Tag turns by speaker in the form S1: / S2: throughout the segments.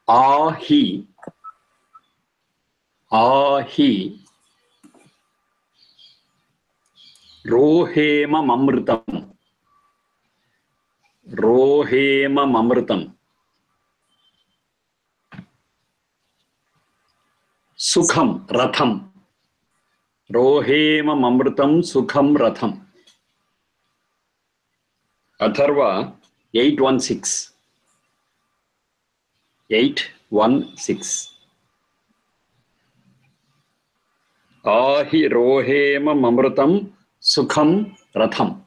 S1: Ahi, ahi, rohemam amritam, rohemam amritam, sukham ratham, rohemam amritam, sukham ratham. Atharva 816. 816. Ahi rohemam amritam, sukham ratham.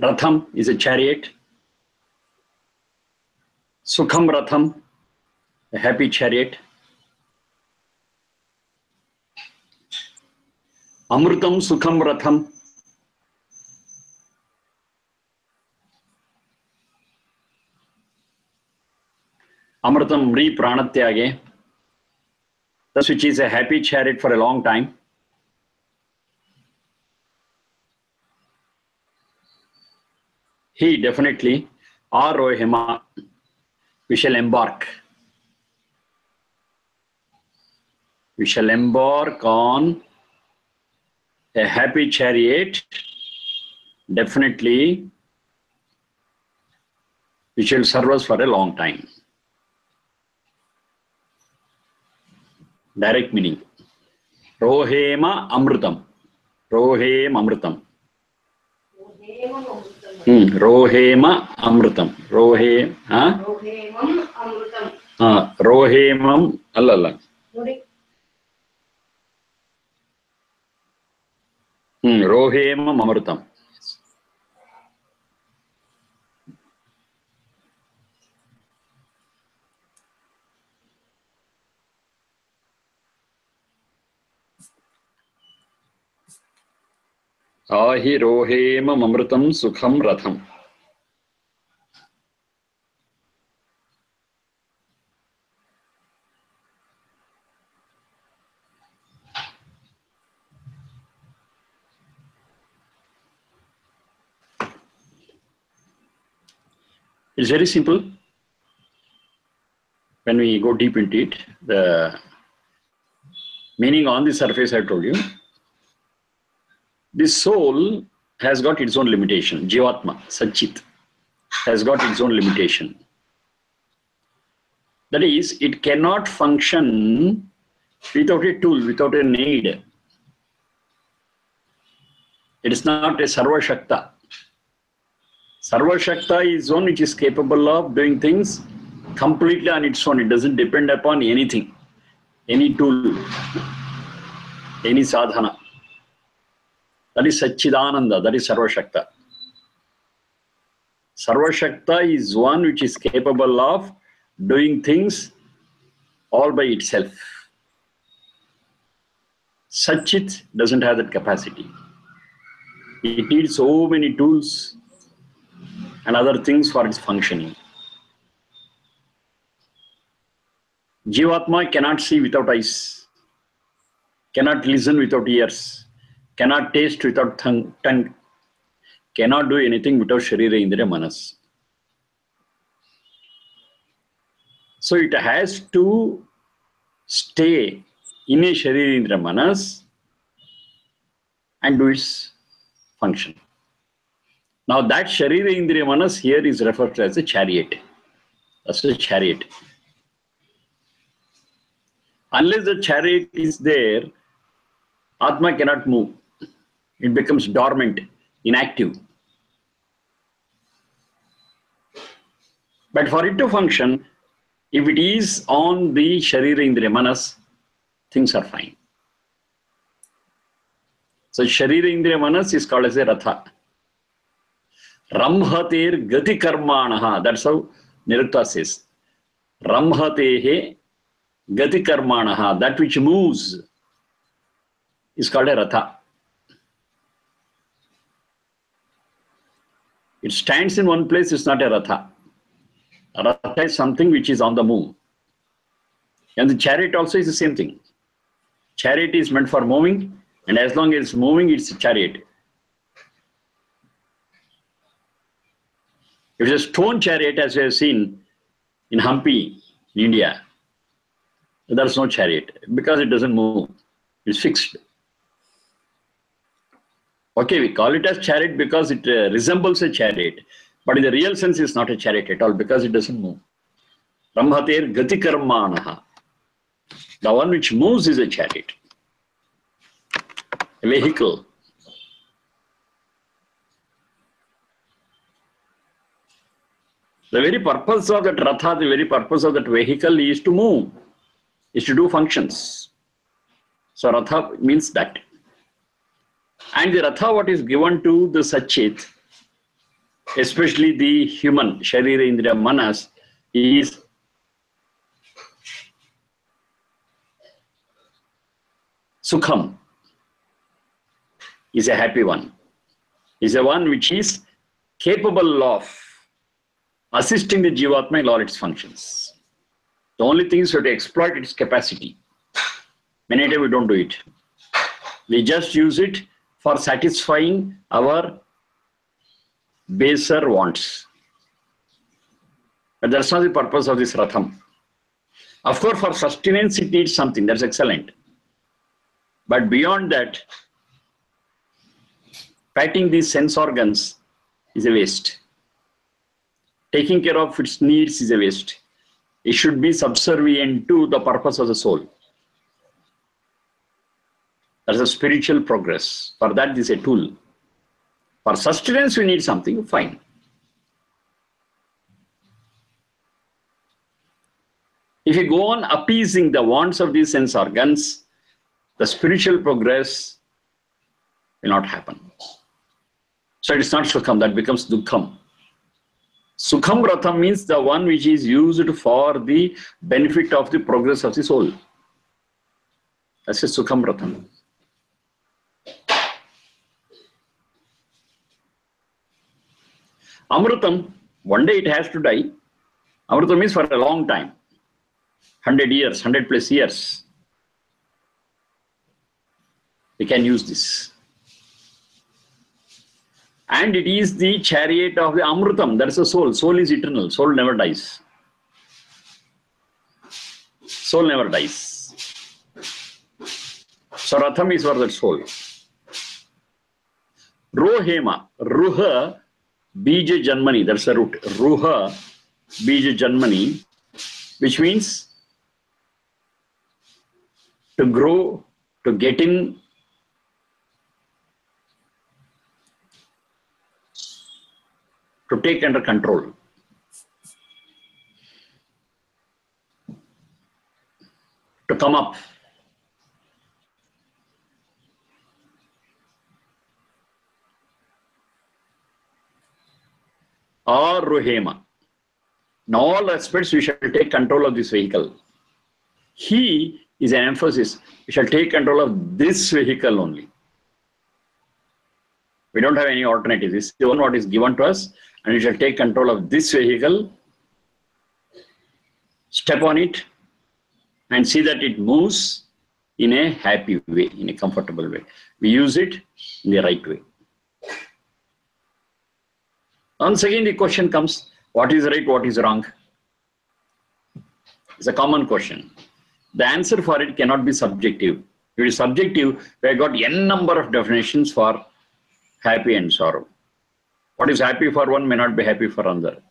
S1: Ratham is a chariot. Sukham ratham, a happy chariot. Amrutam sukham ratham. Amrutam mri pranatyage. Thus which is a happy chariot for a long time. He definitely, Arohema, we shall embark. We shall embark on a happy chariot. Definitely, which will serve us for a long time. Direct meaning. Rohema amrutam. Rohem amrutam. Rohema amrutam. Rohemam amrutam. Rohemam allala. Rohemam amrutam. Ahi rohemam amrutam sukham ratham. It's very simple. When we go deep into it, the meaning on the surface I told you. The soul has got its own limitation. Jivatma, Satchit, has got its own limitation. That is, it cannot function without a tool, without a need. It is not a Sarva Shakta. Sarva Shakta is one which is capable of doing things completely on its own. It doesn't depend upon anything, any tool, any sadhana. That is Satchidananda, that is Sarva Shakta. Sarva Shakta is one which is capable of doing things all by itself. Satchit doesn't have that capacity. It needs so many tools and other things for its functioning. Jivatma cannot see without eyes, cannot listen without ears, cannot taste without tongue, cannot do anything without Sharira Indriya Manas. So it has to stay in a Sharira Indriya Manas and do its function. Now that Sharira Indriya Manas here is referred to as a chariot. That's a chariot. Unless the chariot is there, Atma cannot move. It becomes dormant, inactive. But for it to function, if it is on the Sharira Indriya Manas, things are fine. So Sharira Indriya Manas is called as a Ratha. Ramhater Gati Karmanaha. That's how Nirukta says. Ramhatehe Gati Karmanaha. That which moves is called a Ratha. It stands in one place, it's not a Ratha. A Ratha is something which is on the move. And the chariot also is the same thing. Chariot is meant for moving, and as long as it's moving, it's a chariot. If it's a stone chariot, as we have seen in Hampi, in India, there's no chariot because it doesn't move. It's fixed. Okay, we call it as chariot because it resembles a chariot, but in the real sense, it's not a chariot at all because it doesn't move. Brahmater gati karmanaha. The one which moves is a chariot, a vehicle. The very purpose of that Ratha, the very purpose of that vehicle is to move, is to do functions. So Ratha means that. And the Ratha, what is given to the Sachit, especially the human, Sharira, Indriya, Manas, is Sukham, is a happy one, is a one which is capable of assisting the Jivatma in all its functions. The only thing is to exploit its capacity. Many times we don't do it. We just use it for satisfying our baser wants. But that's not the purpose of this Ratham. Of course, for sustenance it needs something, that's excellent. But beyond that, patting these sense organs is a waste. Taking care of its needs is a waste. It should be subservient to the purpose of the soul. That's a spiritual progress. For that, this is a tool. For sustenance, we need something, fine. If you go on appeasing the wants of these sense organs, the spiritual progress will not happen. So it is not Sukham, that becomes Dukkham. Sukham Ratham means the one which is used for the benefit of the progress of the soul. That's a Sukham Ratham. Amrutam, one day it has to die. Amrutam means for a long time. 100 years, 100 plus years. We can use this. And it is the chariot of the Amrutam, that's the soul. Soul is eternal, soul never dies. Soul never dies. So Ratham is for that soul. Rohema, Ruha, Bija Janmani, that's the root. Ruha, Bija Janmani, which means to grow, to get in, to take under control. To come up. Or Ruhema. In all aspects, we shall take control of this vehicle. He is an emphasis. We shall take control of this vehicle only. We don't have any alternative. This is the one what is given to us, and we shall take control of this vehicle, step on it, and see that it moves in a happy way, in a comfortable way. We use it in the right way. Once again, the question comes, what is right, what is wrong? It's a common question. The answer for it cannot be subjective. If it is subjective, we have got n number of definitions for happy and sorrow. What is happy for one may not be happy for another.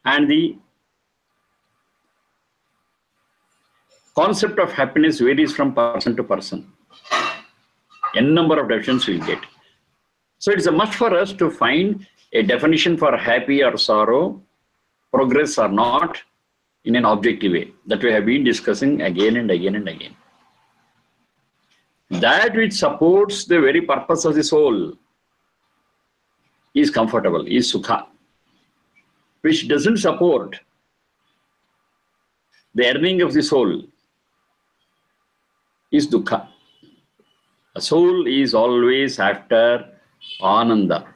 S1: And the concept of happiness varies from person to person. N number of definitions we will get. So it is a must for us to find a definition for happy or sorrow, progress or not, in an objective way that we have been discussing again and again and again. That which supports the very purpose of the soul is comfortable, is sukha. Which doesn't support the earning of the soul is dukkha. A soul is always after ananda.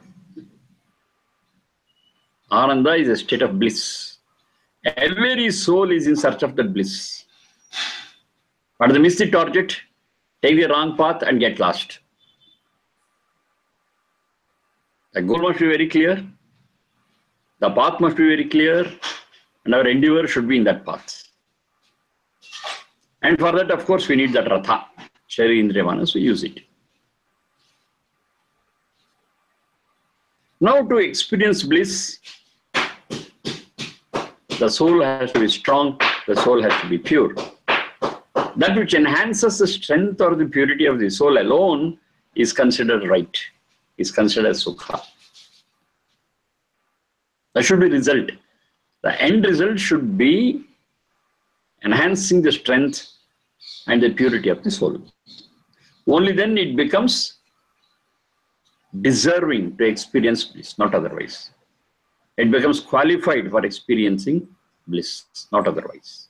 S1: Ananda is a state of bliss. Every soul is in search of that bliss. But they miss the target, take the wrong path and get lost. The goal must be very clear. The path must be very clear. And our endeavor should be in that path. And for that, of course, we need that Ratha. Shari Indriya Manas, we use it. Now to experience bliss, the soul has to be strong, the soul has to be pure. That which enhances the strength or the purity of the soul alone is considered right, is considered sukha. That should be the result. The end result should be enhancing the strength and the purity of the soul. Only then it becomes deserving to experience bliss, not otherwise. It becomes qualified for experiencing bliss, not otherwise.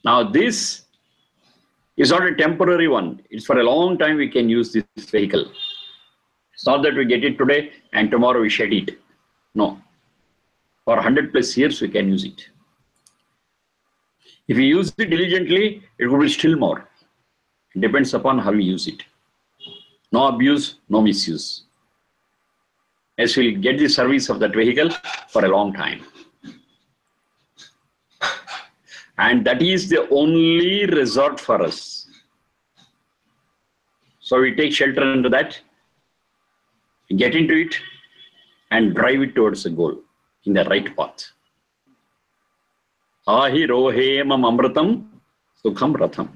S1: Now this is not a temporary one. It's for a long time we can use this vehicle. It's not that we get it today and tomorrow we shed it. No. For 100+ years we can use it. If we use it diligently, it will be still more. It depends upon how we use it. No abuse, no misuse. As we'll get the service of that vehicle for a long time. And that is the only resort for us. So we take shelter under that, get into it, and drive it towards the goal in the right path. Ahi rohemam amritam sukham ratham.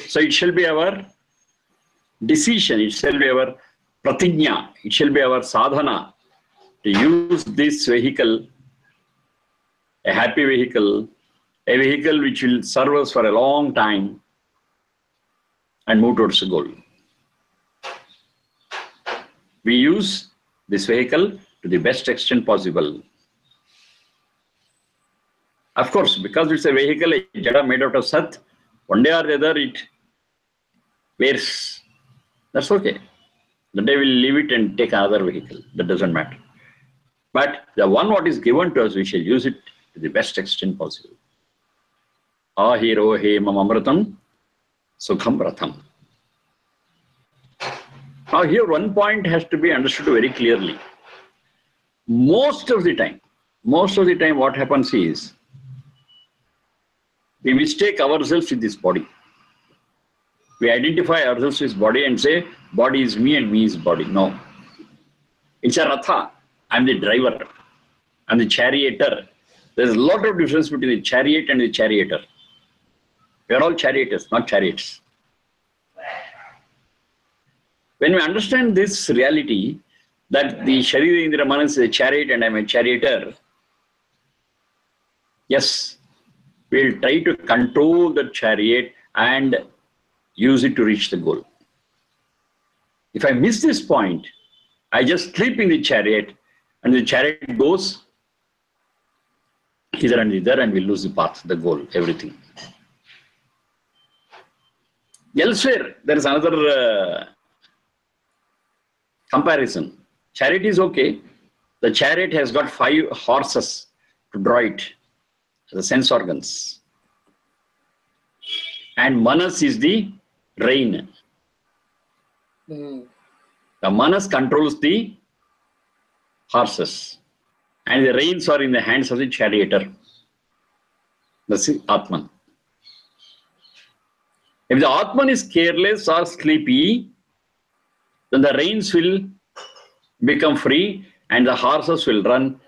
S1: So it shall be our decision, it shall be our pratigna, it shall be our sadhana to use this vehicle, a happy vehicle, a vehicle which will serve us for a long time and move towards the goal. We use this vehicle to the best extent possible. Of course, because it's a vehicle, a jada made out of sat, one day or the other it wears. That's okay. The day we'll leave it and take another vehicle. That doesn't matter. But the one what is given to us, we shall use it to the best extent possible. Ahi rohemam amritam sukham ratham. Now here one point has to be understood very clearly. Most of the time what happens is, we mistake ourselves with this body. We identify ourselves with body and say, body is me and me is body. No. It's a ratha. I'm the driver. I'm the charioteer. There's a lot of difference between the chariot and the charioteer. We are all charioteers, not chariots. When we understand this reality, that the Sharira Indriya Manas is a chariot and I'm a charioteer, yes, we'll try to control the chariot and use it to reach the goal. If I miss this point, I just sleep in the chariot and the chariot goes hither and thither and we lose the path, the goal, everything. Elsewhere, there is another comparison. Chariot is okay. The chariot has got 5 horses to draw it, the sense organs. And Manas is the rein. The Manas controls the horses. And the reins are in the hands of the charioteer. That's the Atman. If the Atman is careless or sleepy, then the reins will become free and the horses will run.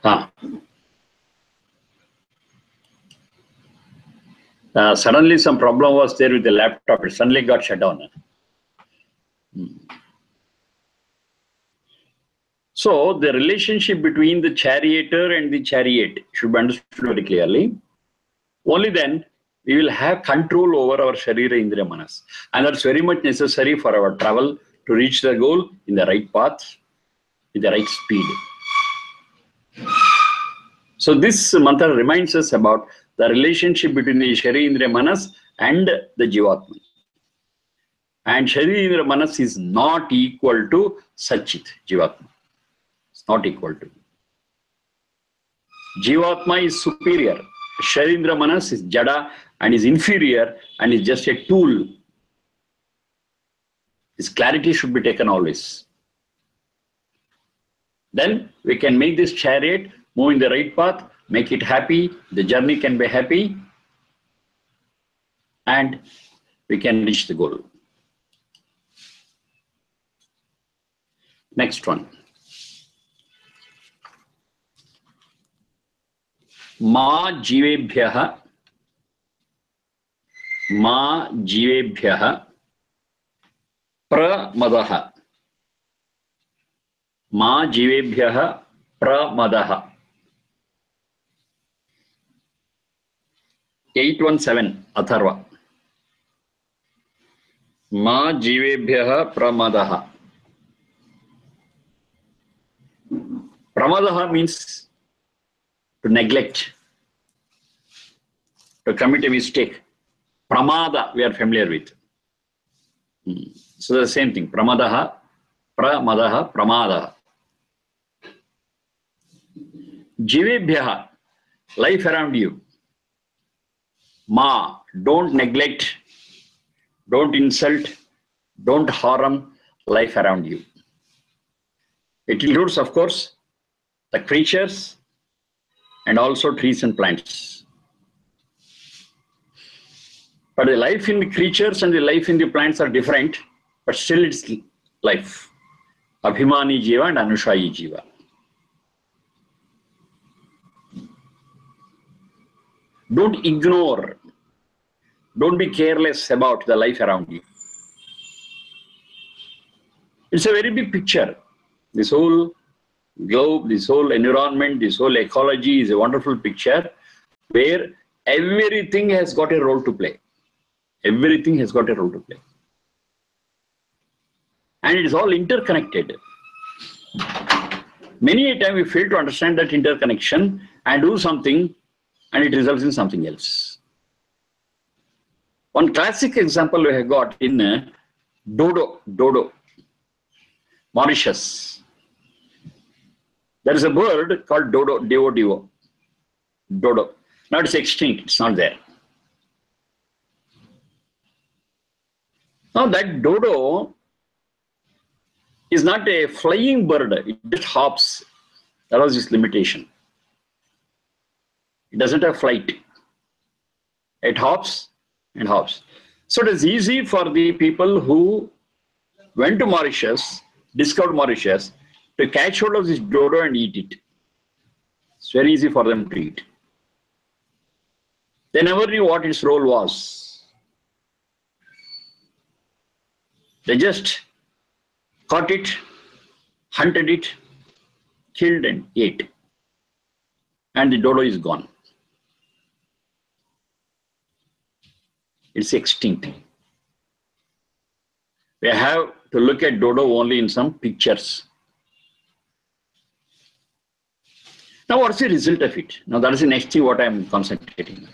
S1: Huh. Suddenly some problem was there with the laptop. It suddenly got shut down. So the relationship between the charioteer and the chariot should be understood very clearly. Only then we will have control over our Sharira Indriya Manas. And that's very much necessary for our travel to reach the goal in the right path, with the right speed. So this mantra reminds us about the relationship between the Sharira Indriya Manas and the Jivatma. And Sharira Indriya Manas is not equal to Satchit, Jivatma. It's not equal to. Jivatma is superior. Sharira Indriya Manas is Jada and is inferior and is just a tool. This clarity should be taken always. Then we can make this chariot move in the right path, make it happy, the journey can be happy, and we can reach the goal. Next one. Ma jivebhyaha pramadaha. Ma jivebhyaha pramadaha. 817 Atharva. Ma jivebhyaha pramadaha. Pramadaha means to neglect, to commit a mistake. Pramada we are familiar with. So the same thing. Pramadaha, pramadaha, pramadaha. Jivebhyaha, life around you. Ma, don't neglect, don't insult, don't harm life around you. It includes, of course, the creatures and also trees and plants. But the life in the creatures and the life in the plants are different, but still it's life. Abhimani Jiva and Anushayi Jiva. Don't ignore, don't be careless about the life around you. It's a very big picture. This whole globe, this whole environment, this whole ecology is a wonderful picture where everything has got a role to play. Everything has got a role to play. And it is all interconnected. Many a time we fail to understand that interconnection and do something and it results in something else. One classic example we have got in dodo, Mauritius. There is a bird called dodo. Now it's extinct, it's not there. Now that dodo is not a flying bird, it just hops. That was its limitation. It doesn't have flight. It hops and hops. So it is easy for the people who went to Mauritius, discovered Mauritius, to catch hold of this dodo and eat it. It's very easy for them to eat. They never knew what its role was. They just caught it, hunted it, killed and ate. And the dodo is gone. It's extinct. We have to look at dodo only in some pictures. Now what's the result of it? Now that is the next thing what I am concentrating on.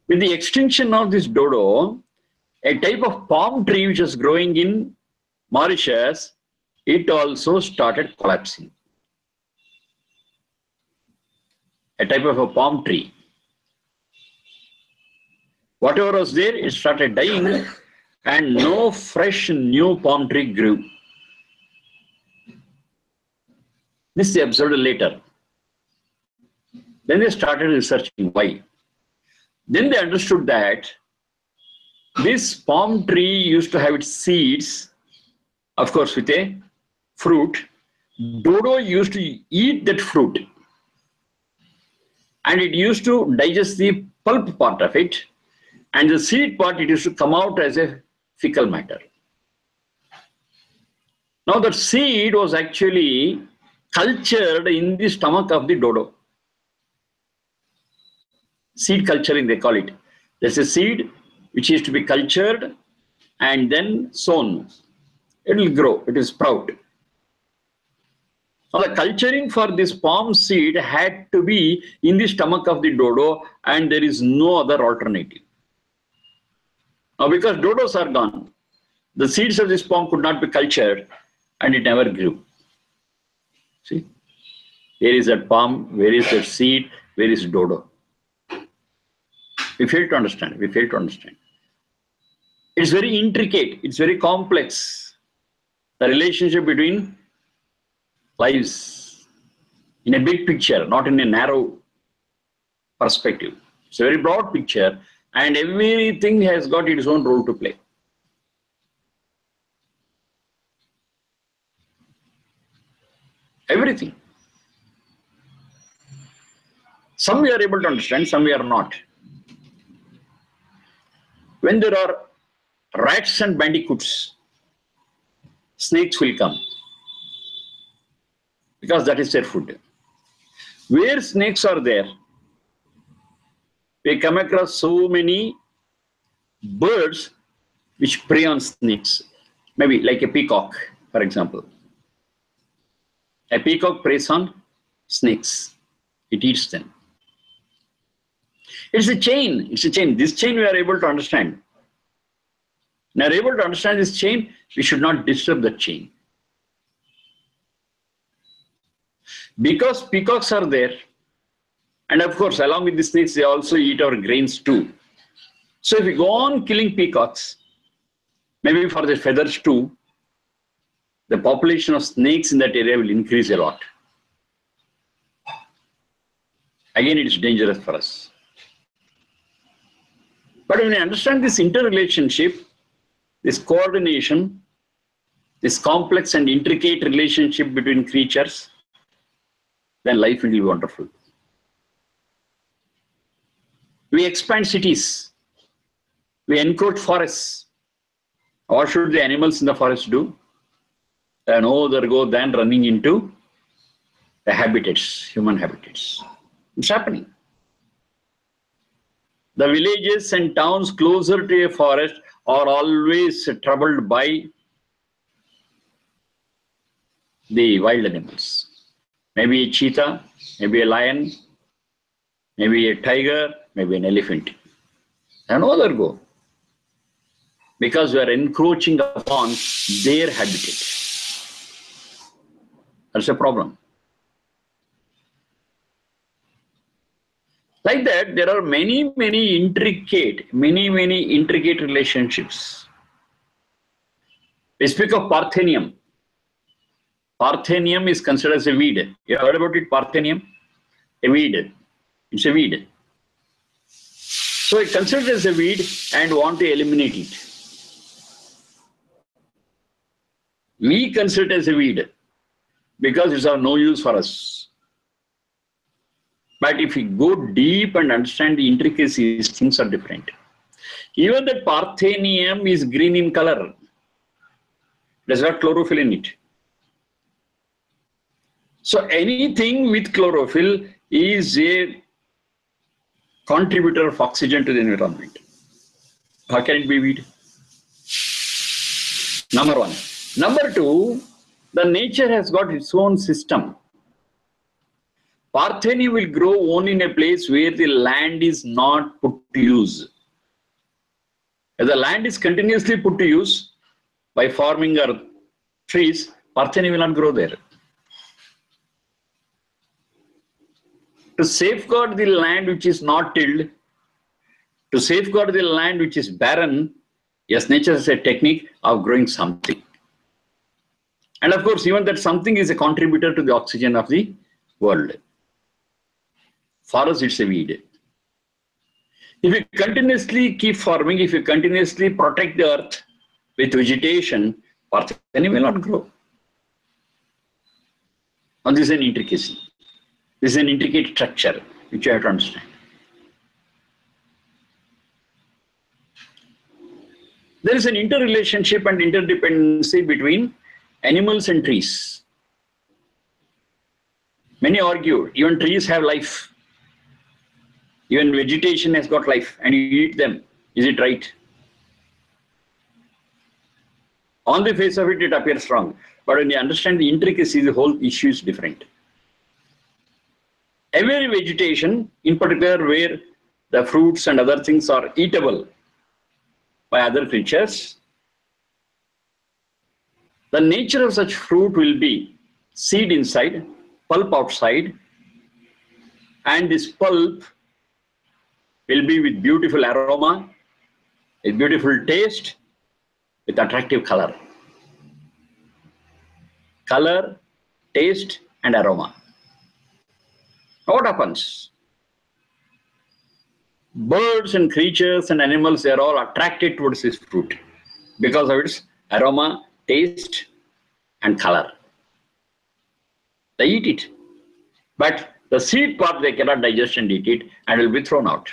S1: With the extinction of this dodo, a type of palm tree which was growing in Mauritius, it also started collapsing. A type of a palm tree. Whatever was there, it started dying and no fresh new palm tree grew. This they observed later. Then they started researching why. Then they understood that this palm tree used to have its seeds, of course with a fruit, Dodo used to eat that fruit and it used to digest the pulp part of it, and the seed part, it used to come out as a fecal matter. Now that seed was actually cultured in the stomach of the dodo. Seed culturing, they call it. There's a seed which is to be cultured and then sown. It will grow, it will sprout. Now the culturing for this palm seed had to be in the stomach of the dodo, and there is no other alternative. Now because dodos are gone, the seeds of this palm could not be cultured and it never grew. See, where is that palm? Where is that seed? Where is dodo? We fail to understand. We fail to understand. It's very intricate. It's very complex. The relationship between lives in a big picture, not in a narrow perspective. It's a very broad picture, and everything has got its own role to play. Everything. Some we are able to understand, some we are not. When there are rats and bandicoots, snakes will come because that is their food. Where snakes are there, we come across so many birds which prey on snakes. Maybe like a peacock, for example. A peacock preys on snakes. It eats them. It's a chain. It's a chain. This chain we are able to understand. When we are able to understand this chain, we should not disturb the chain. Because peacocks are there, and of course, along with the snakes, they also eat our grains too. So if we go on killing peacocks, maybe for the feathers too, the population of snakes in that area will increase a lot. Again, it is dangerous for us. But when we understand this interrelationship, this coordination, this complex and intricate relationship between creatures, then life will be wonderful. We expand cities. We encroach forests. What should the animals in the forest do? They no other go than running into the habitats, human habitats. It's happening. The villages and towns closer to a forest are always troubled by the wild animals. Maybe a cheetah, maybe a lion, maybe a tiger, maybe an elephant. And no other go. Because we are encroaching upon their habitat. That's a problem. Like that, there are many intricate relationships. We speak of Parthenium. Parthenium is considered as a weed. You heard about it, Parthenium? A weed. It's a weed. So it considered as a weed and want to eliminate it. We consider it as a weed because it's of no use for us. But if we go deep and understand the intricacies, things are different. Even the Parthenium is green in color. There's got chlorophyll in it. So anything with chlorophyll is a contributor of oxygen to the environment. How can it be weed? Number one. Number two, the nature has got its own system. Parthenium will grow only in a place where the land is not put to use. If the land is continuously put to use by farming or trees, Parthenium will not grow there. To safeguard the land which is not tilled, to safeguard the land which is barren, yes, nature has a technique of growing something. And of course, even that something is a contributor to the oxygen of the world. For us, it's a weed. If you continuously keep farming, if you continuously protect the earth with vegetation, Parthenium will not grow. And this is an intricacy. This is an intricate structure which you have to understand. There is an interrelationship and interdependency between animals and trees. Many argue even trees have life. Even vegetation has got life and you eat them. Is it right? On the face of it, it appears wrong. But when you understand the intricacies, the whole issue is different. Every vegetation, in particular where the fruits and other things are eatable by other creatures, the nature of such fruit will be seed inside, pulp outside, and this pulp will be with beautiful aroma, with beautiful taste, with attractive color. Color, taste, and aroma. Now what happens? Birds and creatures and animals, they are all attracted towards this fruit because of its aroma, taste, and color. They eat it. But the seed part they cannot digest and eat it and will be thrown out.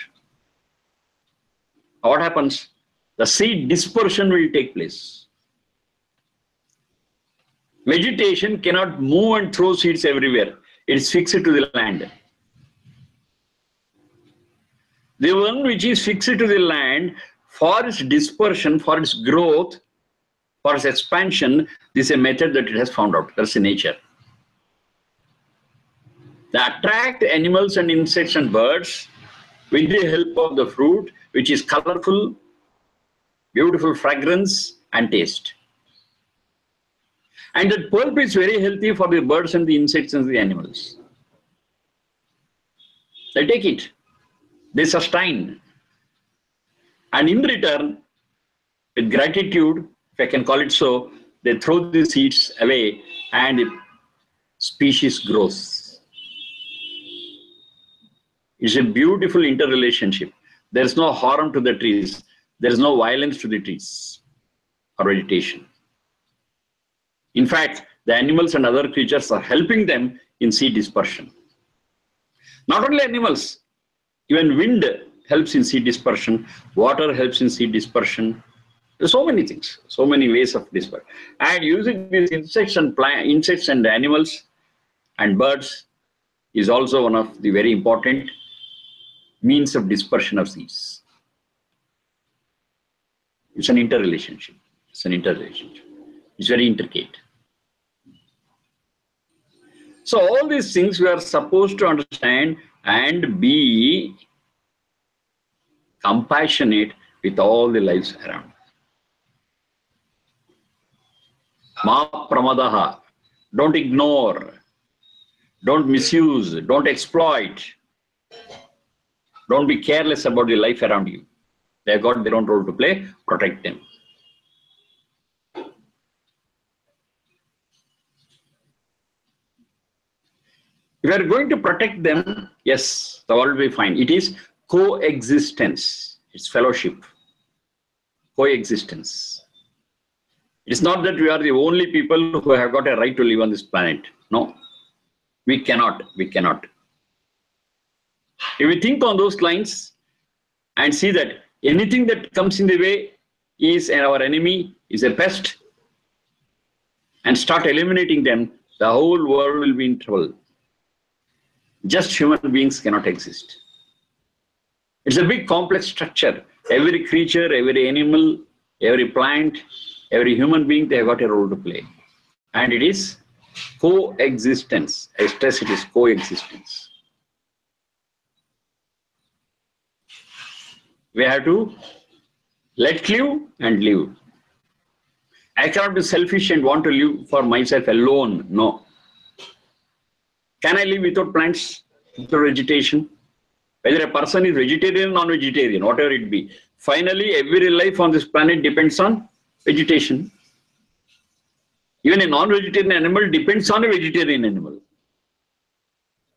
S1: What happens? The seed dispersion will take place. Vegetation cannot move and throw seeds everywhere. It is fixed to the land. The one which is fixed to the land, for its dispersion, for its growth, for its expansion, this is a method that it has found out. That's the nature. They attract animals and insects and birds with the help of the fruit, which is colorful, beautiful fragrance and taste. And that pulp is very healthy for the birds and the insects and the animals. They take it. They sustain. And in return, with gratitude, if I can call it so, they throw the seeds away and the species grows. It's a beautiful interrelationship. There is no harm to the trees. There is no violence to the trees or vegetation. In fact, the animals and other creatures are helping them in seed dispersion. Not only animals, even wind helps in seed dispersion, water helps in seed dispersion. There are so many things, so many ways of dispersion. And using these insects and animals and birds is also one of the very important means of dispersion of seeds. It's an interrelationship. It's an interrelationship. It's very intricate. So all these things we are supposed to understand and be compassionate with all the lives around. Ma pramadaha. Don't ignore. Don't misuse. Don't exploit. Don't be careless about the life around you. They have got their own role to play. Protect them. If you are going to protect them, yes, the world will be fine. It is coexistence. It's fellowship. Coexistence. It's not that we are the only people who have got a right to live on this planet. No, we cannot. We cannot. If we think on those lines and see that anything that comes in the way is our enemy, is a pest, and start eliminating them, the whole world will be in trouble. Just human beings cannot exist. It's a big complex structure. Every creature, every animal, every plant, every human being, they have got a role to play. And it is coexistence. I stress it is coexistence. We have to let live and live. I cannot be selfish and want to live for myself alone. No. Can I live without plants, without vegetation? Whether a person is vegetarian or non-vegetarian, whatever it be. Finally, every life on this planet depends on vegetation. Even a non-vegetarian animal depends on a vegetarian animal.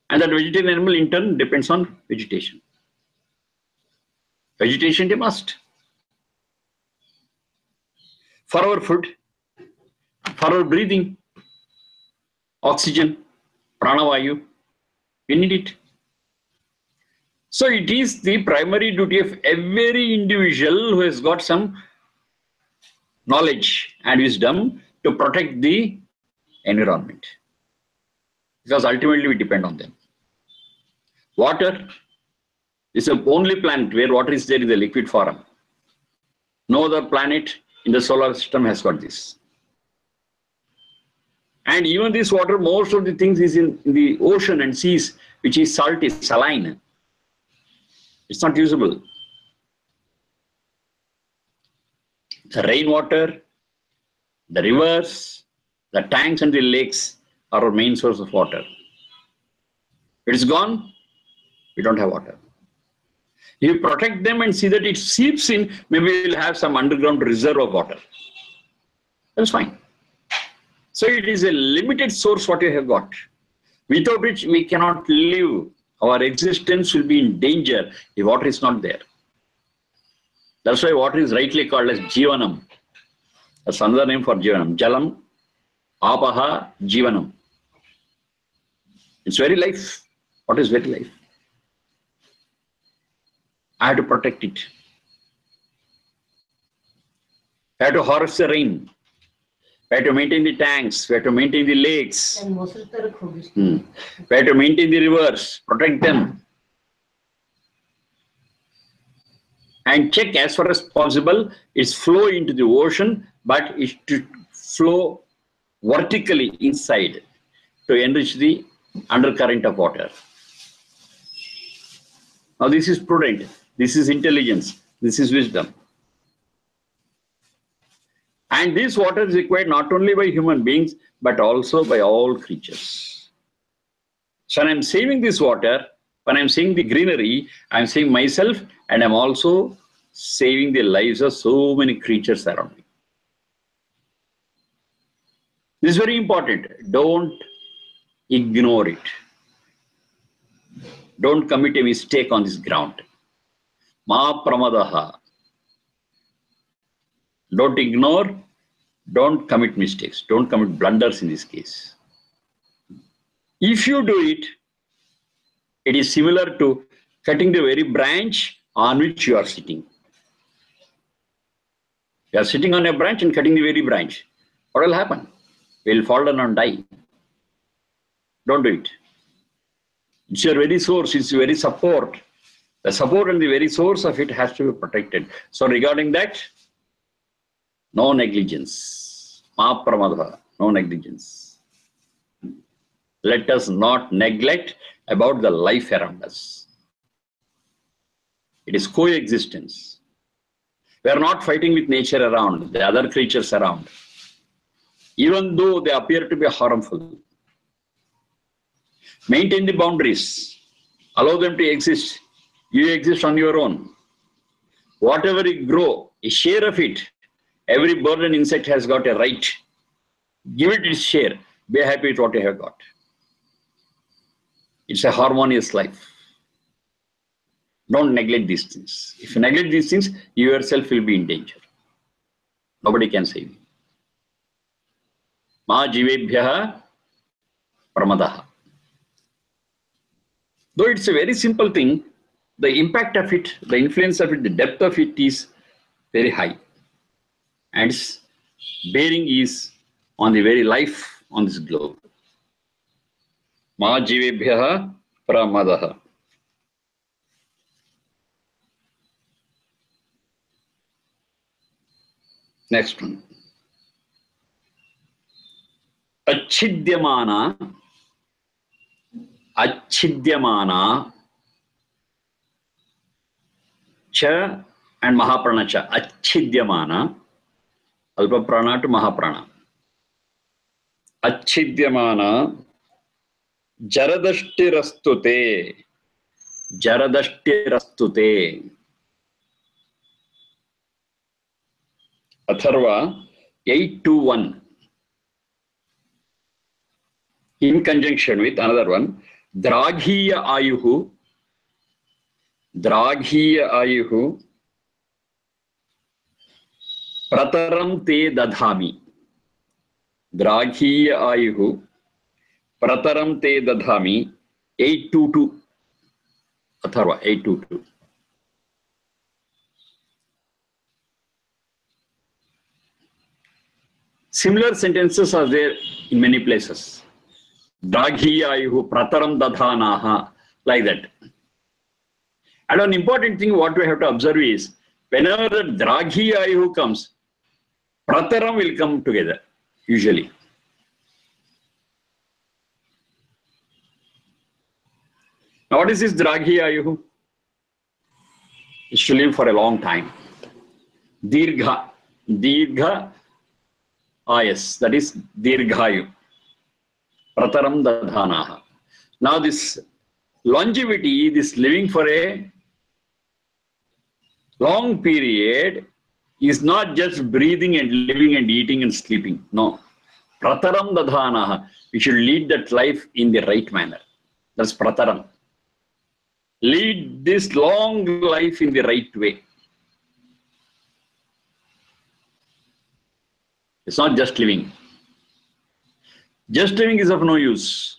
S1: And that vegetarian animal in turn depends on vegetation. Vegetation they must. For our food, for our breathing, oxygen, pranavayu. We need it. So it is the primary duty of every individual who has got some knowledge and wisdom to protect the environment. Because ultimately we depend on them. Water is the only planet where water is there in the liquid form. No other planet in the solar system has got this. And even this water, most of the things is in the ocean and seas, which is salty, saline. It's not usable. The rainwater, the rivers, the tanks and the lakes are our main source of water. If it's gone, we don't have water. If you protect them and see that it seeps in, maybe we'll have some underground reserve of water. That's fine. So it is a limited source what you have got, without which we cannot live. Our existence will be in danger if water is not there. That's why water is rightly called as Jivanam. That's another name for Jivanam. Jalam, Apaha, Jivanam. It's very life. What is very life? I have to protect it. I have to harvest the rain. We have to maintain the tanks. We have to maintain the lakes. We have to maintain the rivers, protect them. And check as far as possible its flow into the ocean, but it should flow vertically inside to enrich the undercurrent of water. Now this is prudent. This is intelligence. This is wisdom. And this water is required not only by human beings, but also by all creatures. So when I'm saving this water, when I'm saving the greenery, I'm saving myself, and I'm also saving the lives of so many creatures around me. This is very important. Don't ignore it. Don't commit a mistake on this ground. Ma pramadaha. Don't ignore, don't commit mistakes, don't commit blunders in this case. If you do it, it is similar to cutting the very branch on which you are sitting. You are sitting on a branch and cutting the very branch. What will happen? You will fall down and die. Don't do it. It's your very source, it's your very support. The support and the very source of it has to be protected. So regarding that, no negligence. Ma pramadha, no negligence. Let us not neglect about the life around us. It is coexistence. We are not fighting with nature around, the other creatures around, even though they appear to be harmful. Maintain the boundaries. Allow them to exist. You exist on your own. Whatever you grow, a share of it. Every bird and insect has got a right. Give it its share. Be happy with what you have got. It's a harmonious life. Don't neglect these things. If you neglect these things, you yourself will be in danger. Nobody can save you. Ma jivebhyaha pramadaha. Though it's a very simple thing, the impact of it, the influence of it, the depth of it is very high. And its bearing is on the very life on this globe. Ma jivebhyaha pramadaha. Next one. Achhidyamana. Achhidyamana. Cha and Mahaprana cha. Achhidyamana. Alpa prana to Mahaprana. Achhidyamana. Jaradashti rastute. Jaradashti rastute. Atharva 8-1. In conjunction with another one. Draghiya ayuhu. Draghiya ayuhu. Prataram te dadhami. Draghiya ayuhu. Prataram te dadhami 822. Atharva 822. Similar sentences are there in many places. Draghiyayu prataram dadhanaha, like that. And an important thing what we have to observe is, whenever the Draghiyayu comes, Prataram will come together, usually. Now, what is this Draghiyayu? It should live for a long time. Dirgha. Dirgha ayas. That is Dirghayu. Prataram dadhanaha. Now, this longevity, this living for a long period, is not just breathing and living and eating and sleeping. No. Prataram dadhanaha. We should lead that life in the right manner. That's Prataram. Lead this long life in the right way. It's not just living. Just living is of no use.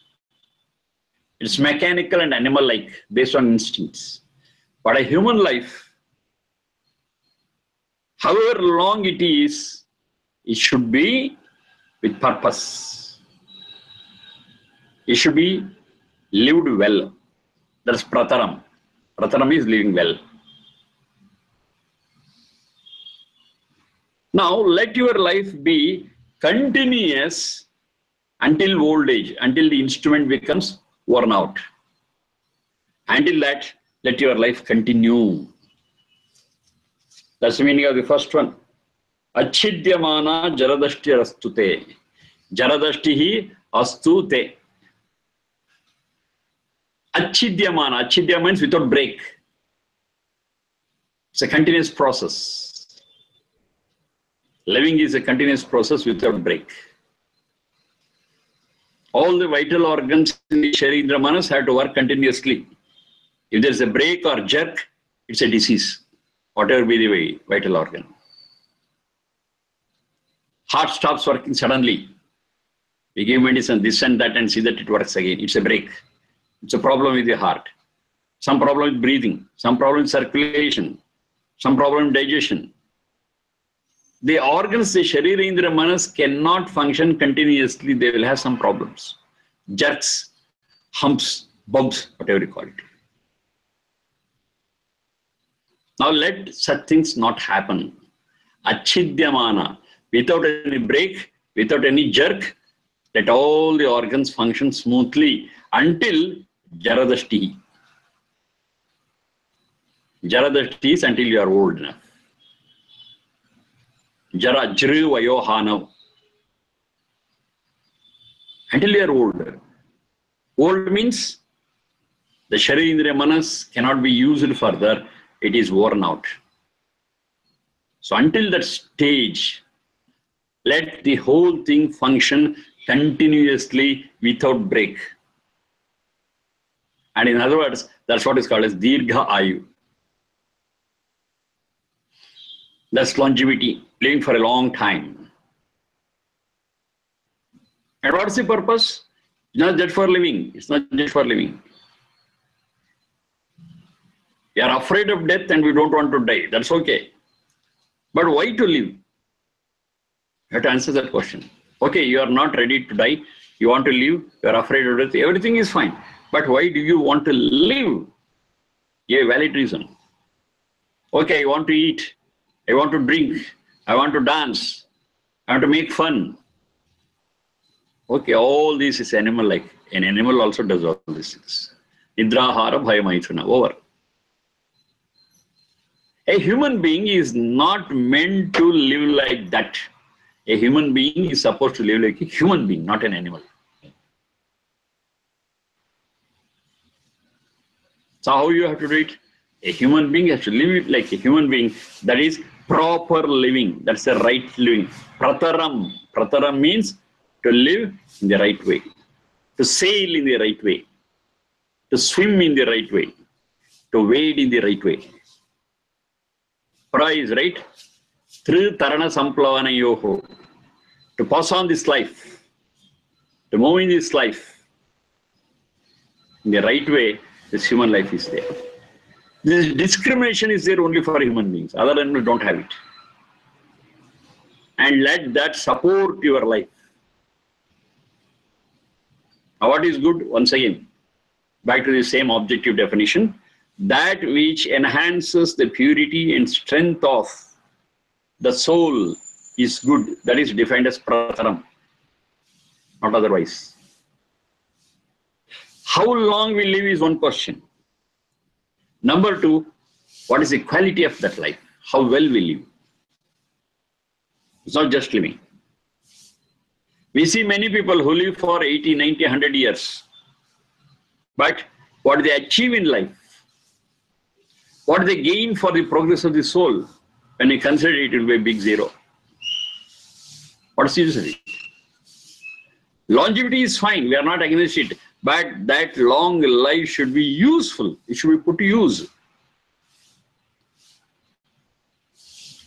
S1: It's mechanical and animal-like, based on instincts. But a human life, however long it is, it should be with purpose. It should be lived well. That's Prataram. Prataram is living well. Now, let your life be continuous until old age, until the instrument becomes worn out. Until that, let your life continue. That's the meaning of the first one. Achhidyamana jaradashti astute. Jaradashtihi astute. Achhidyamana. Achhidya means without break. It's a continuous process. Living is a continuous process without break. All the vital organs in the Sharira Manas have to work continuously. If there's a break or jerk, it's a disease, whatever be the vital organ. Heart stops working suddenly. We give medicine, this and that, and see that it works again. It's a break. It's a problem with the heart. Some problem with breathing, some problem with circulation, some problem with digestion. The organs, the Sharira Indra Manas cannot function continuously. They will have some problems. Jerks, humps, bumps, whatever you call it. Now let such things not happen. Achhidyamana. Without any break, without any jerk, let all the organs function smoothly until Jaradashti. Jaradashti is until you are old enough. Jara jri vayohanav. Until you are old. Old means the Sharira Manas cannot be used further. It is worn out. So until that stage, let the whole thing function continuously without break. And in other words, that's what is called as Dirgha Ayu. That's longevity, living for a long time. And what's the purpose? It's not just for living. It's not just for living. We are afraid of death and we don't want to die. That's okay. But why to live? You have to answer that question. Okay, you are not ready to die. You want to live. You are afraid of death. Everything is fine. But why do you want to live? A valid reason. Okay, I want to eat. I want to drink. I want to dance. I want to make fun. Okay, all this is animal-like. An animal also does all these things. Nidrahara bhayamaithuna. Over. A human being is not meant to live like that. A human being is supposed to live like a human being, not an animal. So how you have to do it? A human being has to live like a human being. That is proper living. That's the right living. Prataram. Prataram means to live in the right way. To sail in the right way. To swim in the right way. To wade in the right way. Pra is right. Through Tarana Samplavana Yoho. To pass on this life. To move in this life. in the right way, this human life is there. This discrimination is there only for human beings. Other than we don't have it. And let that support your life. Now, what is good? Once again, back to the same objective definition. That which enhances the purity and strength of the soul is good. That is defined as prataram, not otherwise. How long we live is one question. Number two, what is the quality of that life? How well we live? It's not just living. We see many people who live for 80, 90, 100 years. But what they achieve in life, what they gain for the progress of the soul, when you consider it, it will be a big zero. What's the use of it? Longevity is fine, we are not against it, but that long life should be useful. It should be put to use.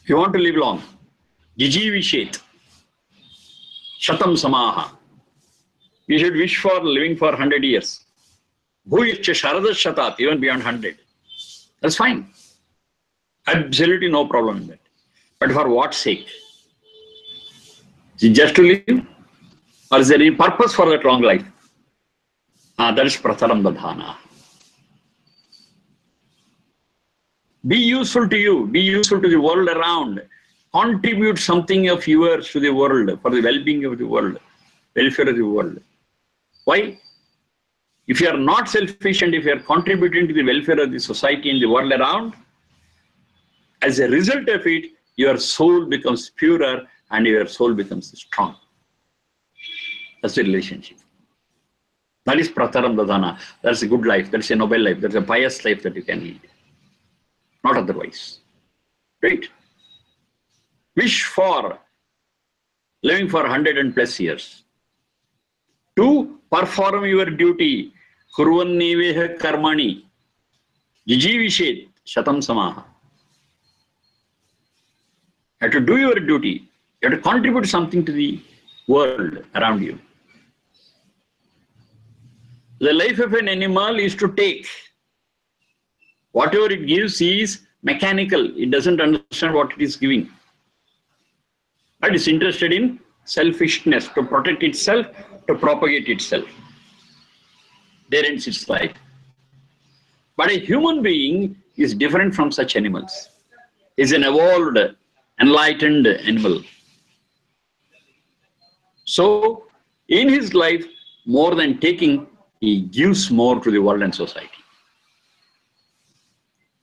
S1: If you want to live long, jijivishet, shatam samaha. You should wish for living for 100 years. Bhuyascha sharadas shatat, even beyond 100. That's fine. Absolutely no problem in that. But for what sake? Is it just to live? Or is there any purpose for that long life? That is prataram dadhana. Be useful to you. Be useful to the world around. Contribute something of yours to the world for the well-being of the world, welfare of the world. Why? If you are not selfish and if you are contributing to the welfare of the society and the world around, as a result of it, your soul becomes purer and your soul becomes strong. That's the relationship. That is prataram dadhana. That's a good life. That's a noble life. That's a pious life that you can lead. Not otherwise. Right? Wish for living for 100 and plus years. 2, perform your duty. Kurvanniveha karmani. Jijivishet shatam samaha. You have to do your duty. You have to contribute something to the world around you. The life of an animal is to take. Whatever it gives is mechanical. It doesn't understand what it is giving. It is interested in selfishness, to protect itself, to propagate itself. There ends its life. But a human being is different from such animals. He is an evolved, enlightened animal. So, in his life, more than taking, he gives more to the world and society.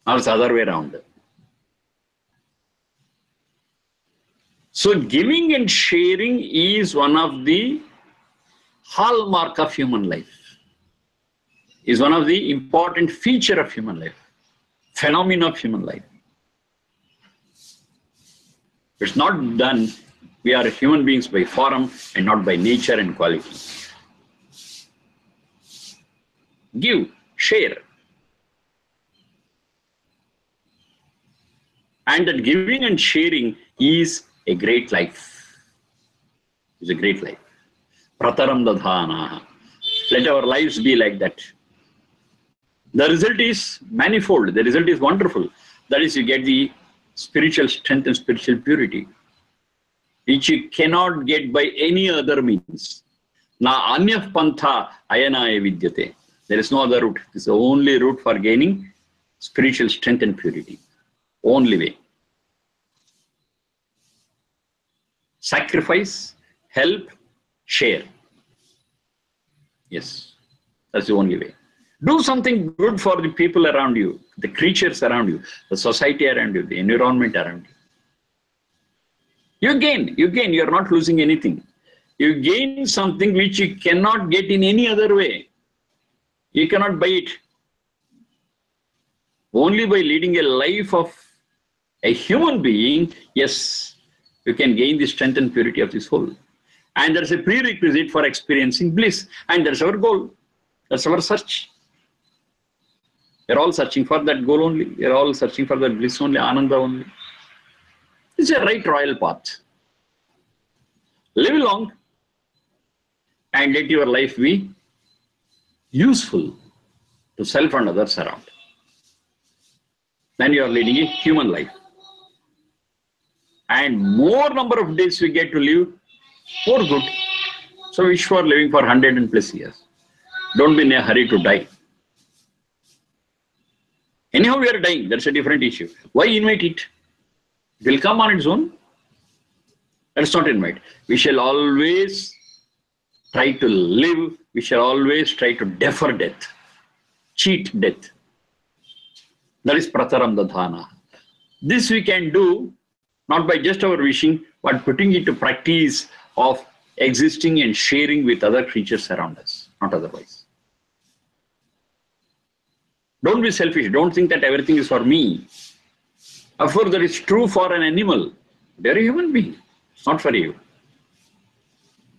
S1: Or it's the other way around. So, giving and sharing is one of the hallmark of human life. Is one of the important feature of human life, phenomena of human life. It's not done. We are human beings by form and not by nature and quality. Give, share. And that giving and sharing is a great life. It's a great life. Prataram dadhana. Let our lives be like that. The result is manifold. The result is wonderful. That is, you get the spiritual strength and spiritual purity, which you cannot get by any other means. Na anyah pantha ayanaya vidyate. There is no other route. This is the only route for gaining spiritual strength and purity. Only way. Sacrifice, help, share. Yes, that's the only way. Do something good for the people around you, the creatures around you, the society around you, the environment around you. You gain, you are not losing anything. You gain something which you cannot get in any other way. You cannot buy it. Only by leading a life of a human being, yes, you can gain the strength and purity of the soul. And there's a prerequisite for experiencing bliss. And that's our goal. That's our search. We're all searching for that goal only. We're all searching for that bliss only, ananda only. It's a right royal path. Live long and let your life be useful to self and others around. Then you are leading a human life. And more number of days we get to live, more good. So wish for living for 100 and plus years. Don't be in a hurry to die. Anyhow, we are dying. That's a different issue. Why invite it? It will come on its own. Let's not invite. We shall always try to live. We shall always try to defer death, cheat death. That is prataram dadhana. This we can do not by just our wishing, but putting it to practice of existing and sharing with other creatures around us, not otherwise. Don't be selfish. Don't think that everything is for me. Of course, that is true for an animal. They are a human being. It's not for you.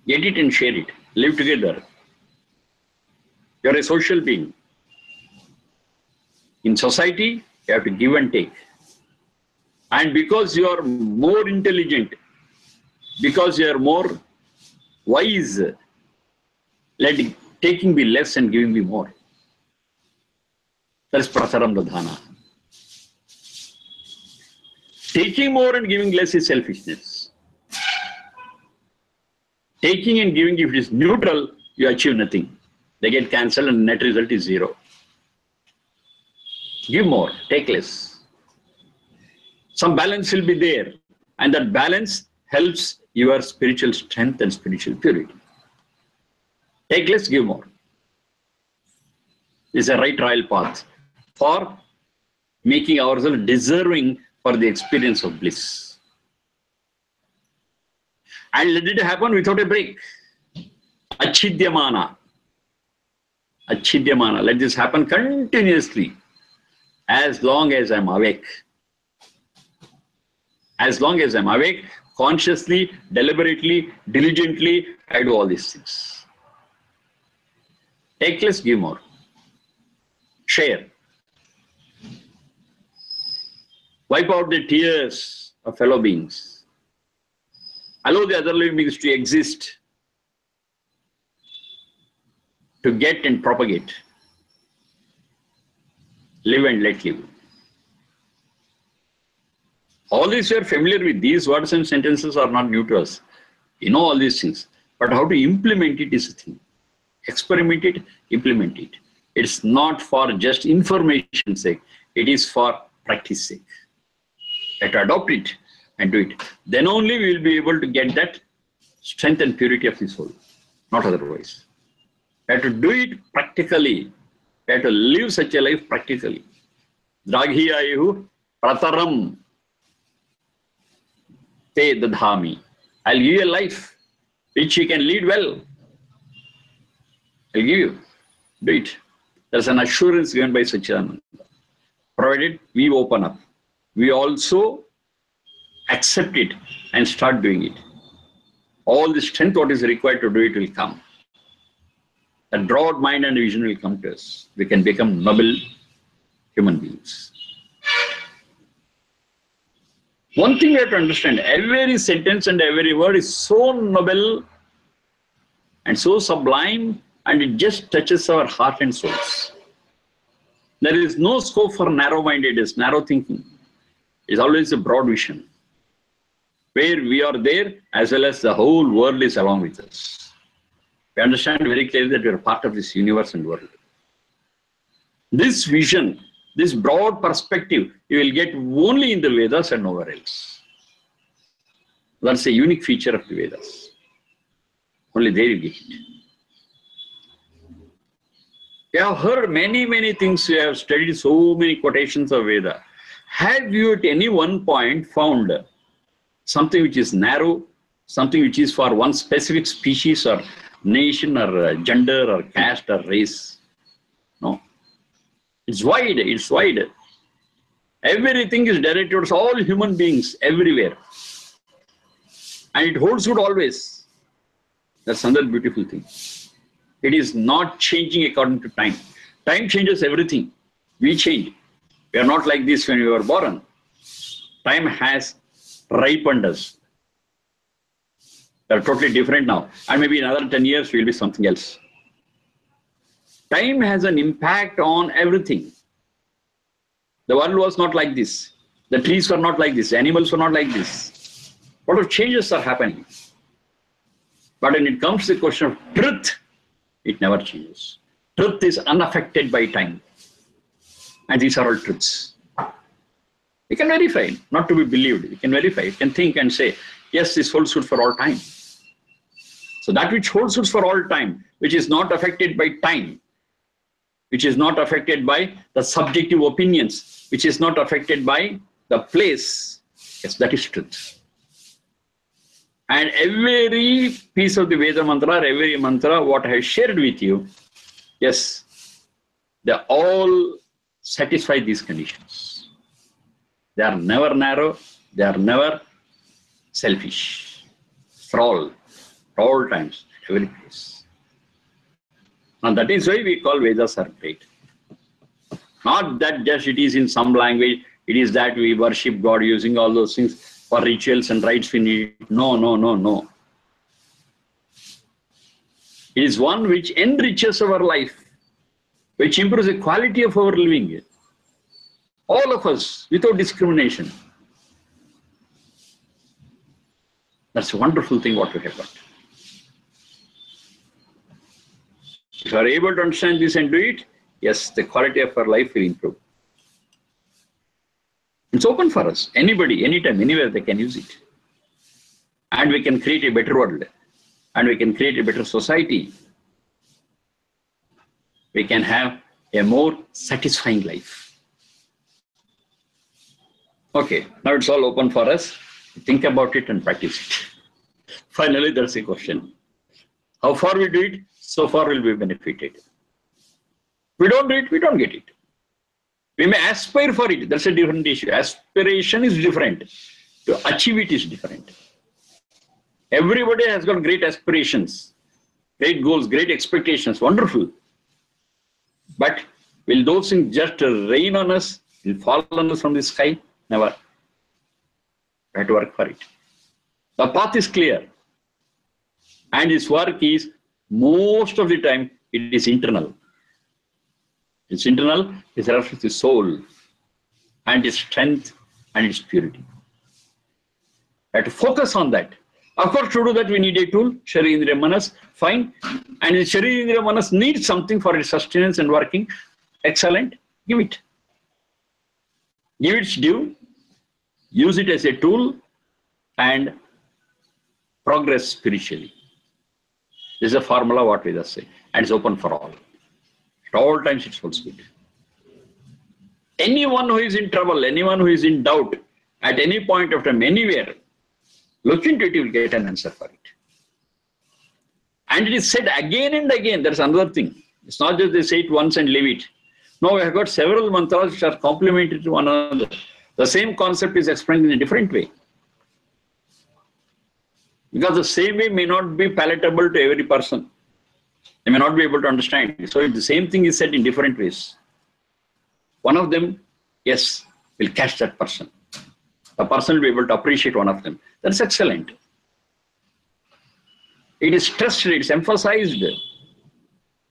S1: Get it and share it. Live together. You are a social being. In society, you have to give and take. And because you are more intelligent, because you are more wise, let taking be less and giving be more. That is prasaram dadhana. Taking more and giving less is selfishness. Taking and giving, if it is neutral, you achieve nothing. They get cancelled and net result is zero. Give more, take less. Some balance will be there, and that balance helps your spiritual strength and spiritual purity. Take less, give more. This is a right royal path for making ourselves deserving for the experience of bliss. And let it happen without a break. Achhidyamana. Achhidyamana. Let this happen continuously. As long as I'm awake. As long as I'm awake, consciously, deliberately, diligently, I do all these things. Take less, give more. Share. Wipe out the tears of fellow beings. Allow the other living beings to exist, to get and propagate. Live and let live. All these we are familiar with. These words and sentences are not new to us. You know all these things. But how to implement it is the thing. Experiment it, implement it. It's not for just information's sake. It is for practice sake. Let us adopt it and do it. Then only we will be able to get that strength and purity of the soul. Not otherwise. We have to do it practically. We have to live such a life practically. Draghiyayu prataram te dadhami. I'll give you a life which you can lead well. I'll give you. Do it. There's an assurance given by Sachidananda. Provided we open up. We also accept it and start doing it. All the strength what is required to do it will come. A broad mind and vision will come to us. We can become noble human beings. One thing we have to understand, every sentence and every word is so noble and so sublime, and it just touches our heart and souls. There is no scope for narrow-mindedness, narrow thinking. It's always a broad vision, where we are there as well as the whole world is along with us. We understand very clearly that we are part of this universe and world. This vision, this broad perspective, you will get only in the Vedas and nowhere else. That's a unique feature of the Vedas. Only there you get it. We have heard many things. We have studied so many quotations of Veda. Have you at any one point found something which is narrow, something which is for one specific species or nation or gender or caste or race? No. It's wide, it's wide. Everything is directed towards all human beings everywhere. And it holds good always. That's another beautiful thing. It is not changing according to time. Time changes everything. We change. We are not like this when we were born. Time has ripened us. We are totally different now. And maybe in another 10 years, we will be something else. Time has an impact on everything. The world was not like this. The trees were not like this. The animals were not like this. A lot of changes are happening. But when it comes to the question of truth, it never changes. Truth is unaffected by time. And these are all truths. You can verify it, not to be believed. You can verify. You can think and say, yes, this holds good for all time. So that which holds good for all time, which is not affected by time, which is not affected by the subjective opinions, which is not affected by the place, yes, that is truth. And every piece of the Veda mantra, every mantra, what I have shared with you, yes, they all satisfy these conditions. They are never narrow, they are never selfish. For all times, at every place. And that is why we call Vedas are great. Not that just it is in some language, it is that we worship God using all those things for rituals and rites we need. No, no, no, no. It is one which enriches our life, which improves the quality of our living. All of us, without discrimination. That's a wonderful thing what we have got. If you are able to understand this and do it, yes, the quality of our life will improve. It's open for us. Anybody, anytime, anywhere they can use it. And we can create a better world. And we can create a better society. We can have a more satisfying life. Okay, now it's all open for us. Think about it and practice it. Finally, there's a question. How far we do it, so far will be benefited. We don't do it, we don't get it. We may aspire for it, that's a different issue. Aspiration is different. To achieve it is different. Everybody has got great aspirations, great goals, great expectations, wonderful. But will those things just rain on us, will fall on us from the sky? Never. We have to work for it. The path is clear. And this work is, most of the time, it is internal. It's internal, it's referred to the soul, and its strength, and its purity. We have to focus on that. Of course, to do that, we need a tool, Sharirindriya Manas, fine. And the Sharirindriya Manas needs something for its sustenance and working. Excellent, give it. Give its due, use it as a tool, and progress spiritually. This is a formula what Vedas say, and it's open for all. At all times it holds good. Anyone who is in trouble, anyone who is in doubt, at any point of time, anywhere, look into it, you will get an answer for it. And it is said again and again. There's another thing. It's not just they say it once and leave it. No, we have got several mantras which are complementary to one another. The same concept is explained in a different way. Because the same way may not be palatable to every person. They may not be able to understand. So the same thing is said in different ways. One of them, yes, will catch that person. The person will be able to appreciate one of them. That's excellent. It is stressed, it's emphasized,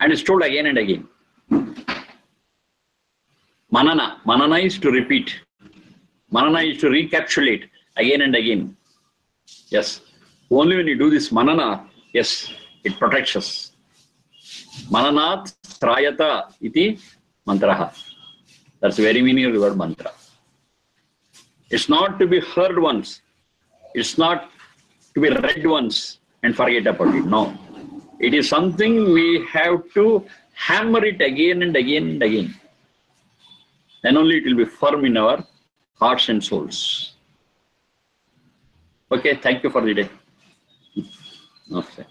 S1: and it's told again and again. Manana. Manana is to repeat. Manana is to recapitulate again and again. Yes. Only when you do this manana, yes, it protects us. Mananat trayata iti mantraha. That's the very meaning of the word mantra. It's not to be heard once. It's not to be read once and forget about it. No. It is something we have to hammer it again and again and again. Then only it will be firm in our hearts and souls. Okay, thank you for the day. Okay.